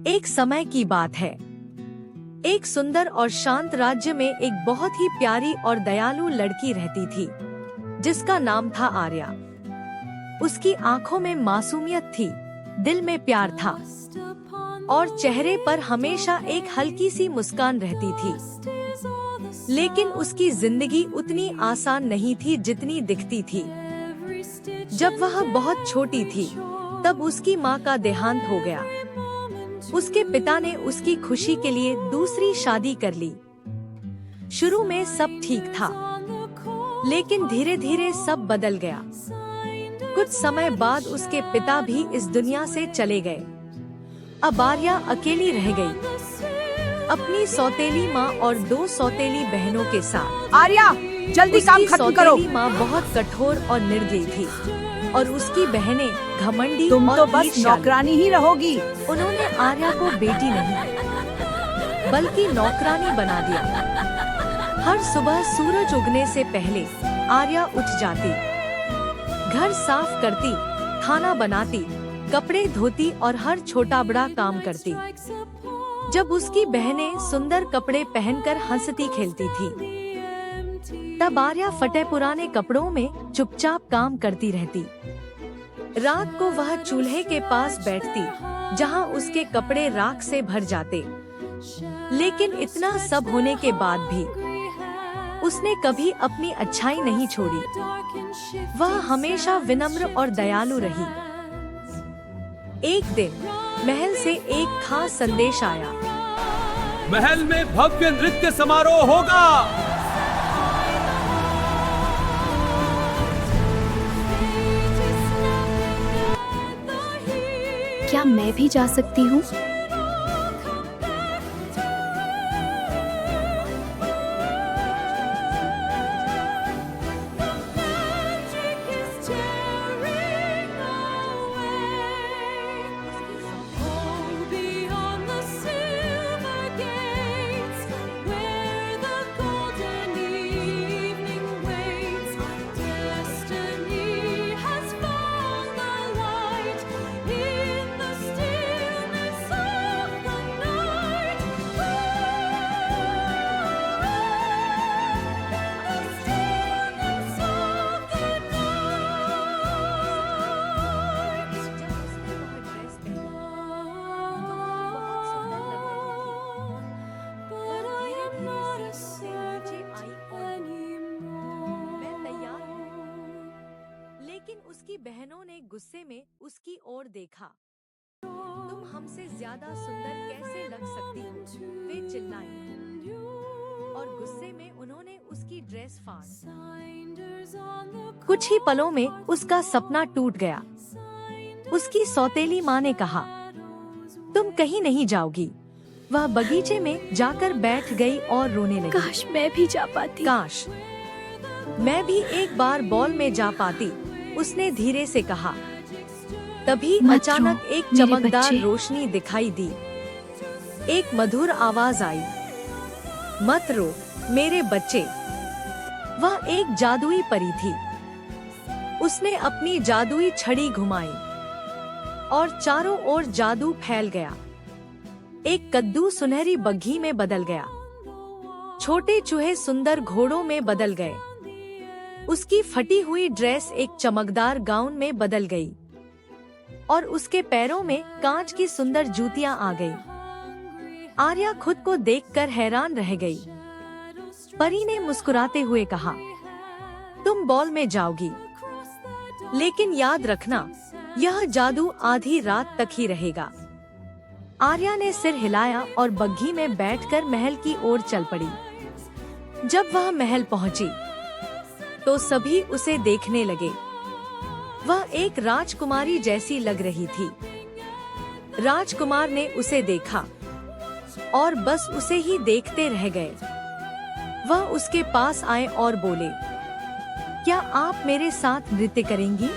एक समय की बात है। एक सुंदर और शांत राज्य में एक बहुत ही प्यारी और दयालु लड़की रहती थी, जिसका नाम था आर्या। उसकी आंखों में मासूमियत थी, दिल में प्यार था और चेहरे पर हमेशा एक हल्की सी मुस्कान रहती थी। लेकिन उसकी जिंदगी उतनी आसान नहीं थी जितनी दिखती थी। जब वह बहुत छोटी थी, तब उसकी माँ का देहांत हो गया। उसके पिता ने उसकी खुशी के लिए दूसरी शादी कर ली। शुरू में सब ठीक था, लेकिन धीरे धीरे सब बदल गया। कुछ समय बाद उसके पिता भी इस दुनिया से चले गए। अब आर्या अकेली रह गई, अपनी सौतेली माँ और 2 सौतेली बहनों के साथ। आर्या, जल्दी काम खत्म करो। सौतेली माँ बहुत कठोर और निर्दयी थी और उसकी बहनें घमंडी तुम और तो बस ईर्ष्यालु। नौकरानी ही रहोगी। उन्होंने आर्या को बेटी नहीं, बल्कि नौकरानी बना दिया। हर सुबह सूरज उगने से पहले आर्या उठ जाती, घर साफ करती, खाना बनाती, कपड़े धोती और हर छोटा बड़ा काम करती। जब उसकी बहनें सुंदर कपड़े पहनकर हंसती खेलती थी, तब आर्या फटे पुराने कपड़ों में चुपचाप काम करती रहती। रात को वह चूल्हे के पास बैठती, जहां उसके कपड़े राख से भर जाते। लेकिन इतना सब होने के बाद भी उसने कभी अपनी अच्छाई नहीं छोड़ी। वह हमेशा विनम्र और दयालु रही। एक दिन महल से एक खास संदेश आया। महल में भव्य नृत्य समारोह होगा। क्या मैं भी जा सकती हूँ? लेकिन उसकी बहनों ने गुस्से में उसकी ओर देखा। तुम हमसे ज्यादा सुंदर कैसे लग सकती हो? वे चिल्लाई और गुस्से में उन्होंने उसकी ड्रेस फाड़। कुछ ही पलों में उसका सपना टूट गया। उसकी सौतेली माँ ने कहा, तुम कहीं नहीं जाओगी। वह बगीचे में जाकर बैठ गई और रोने लगी। काश मैं भी जा पाती। काश मैं भी एक बार बॉल में जा पाती, उसने धीरे से कहा। तभी मत अचानक रो, एक मेरे चमकदार बच्चे। रोशनी दिखाई दी। एक मधुर आवाज आई, मत रो मेरे बच्चे। वह एक जादुई परी थी। उसने अपनी जादुई छड़ी घुमाई और चारों ओर जादू फैल गया। एक कद्दू सुनहरी बग्घी में बदल गया। छोटे चूहे सुंदर घोड़ों में बदल गए। उसकी फटी हुई ड्रेस एक चमकदार गाउन में बदल गई और उसके पैरों में कांच की सुंदर जूतियां आ गई। आर्या खुद को देखकर हैरान रह गई। परी ने मुस्कुराते हुए कहा, तुम बॉल में जाओगी, लेकिन याद रखना, यह जादू आधी रात तक ही रहेगा। आर्या ने सिर हिलाया और बग्घी में बैठकर महल की ओर चल पड़ी। जब वह महल पहुंची, तो सभी उसे देखने लगे। वह एक राजकुमारी जैसी लग रही थी। राजकुमार ने उसे देखा और बस उसे ही देखते रह गए। वह उसके पास आए और बोले, क्या आप मेरे साथ नृत्य करेंगी?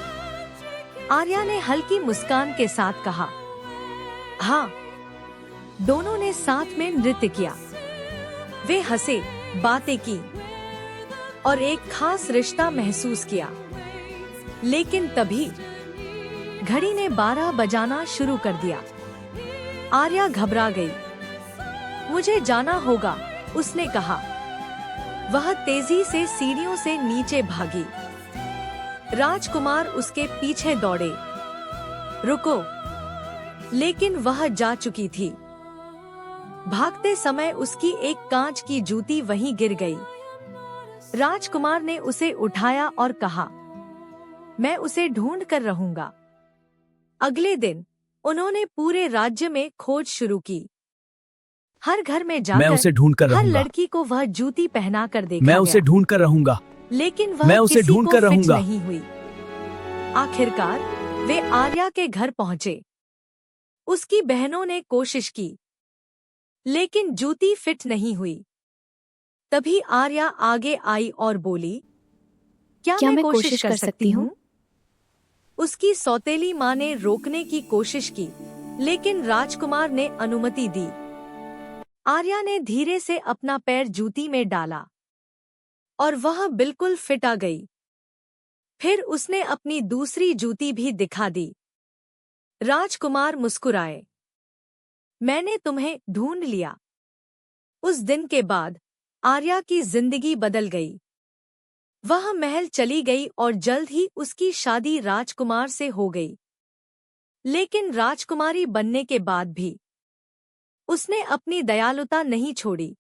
आर्या ने हल्की मुस्कान के साथ कहा, हाँ। दोनों ने साथ में नृत्य किया। वे हंसे, बातें की और एक खास रिश्ता महसूस किया। लेकिन तभी घड़ी ने 12 बजाना शुरू कर दिया। आर्या घबरा गई। मुझे जाना होगा, उसने कहा। वह तेजी से सीढ़ियों से नीचे भागी। राजकुमार उसके पीछे दौड़े। रुको! लेकिन वह जा चुकी थी। भागते समय उसकी एक कांच की जूती वहीं गिर गई। राजकुमार ने उसे उठाया और कहा, मैं उसे ढूंढ कर रहूंगा। अगले दिन उन्होंने पूरे राज्य में खोज शुरू की। हर घर में मैं उसे ढूंढ कर हर रहूंगा। लड़की को वह जूती पहना कर देखा मैं उसे गया। ढूंढ कर रहूंगा। लेकिन वह मैं उसे किसी ढूंढ को कर फिट रहूंगा। नहीं हुई। आखिरकार वे आर्या के घर पहुंचे। उसकी बहनों ने कोशिश की, लेकिन जूती फिट नहीं हुई। तभी आर्या आगे आई और बोली, क्या मैं कोशिश कर सकती हूँ? उसकी सौतेली माँ ने रोकने की कोशिश की, लेकिन राजकुमार ने अनुमति दी। आर्या ने धीरे से अपना पैर जूती में डाला और वह बिल्कुल फिट आ गई। फिर उसने अपनी दूसरी जूती भी दिखा दी। राजकुमार मुस्कुराए। मैंने तुम्हें ढूंढ लिया। उस दिन के बाद आर्या की जिंदगी बदल गई। वह महल चली गई और जल्द ही उसकी शादी राजकुमार से हो गई। लेकिन राजकुमारी बनने के बाद भी उसने अपनी दयालुता नहीं छोड़ी।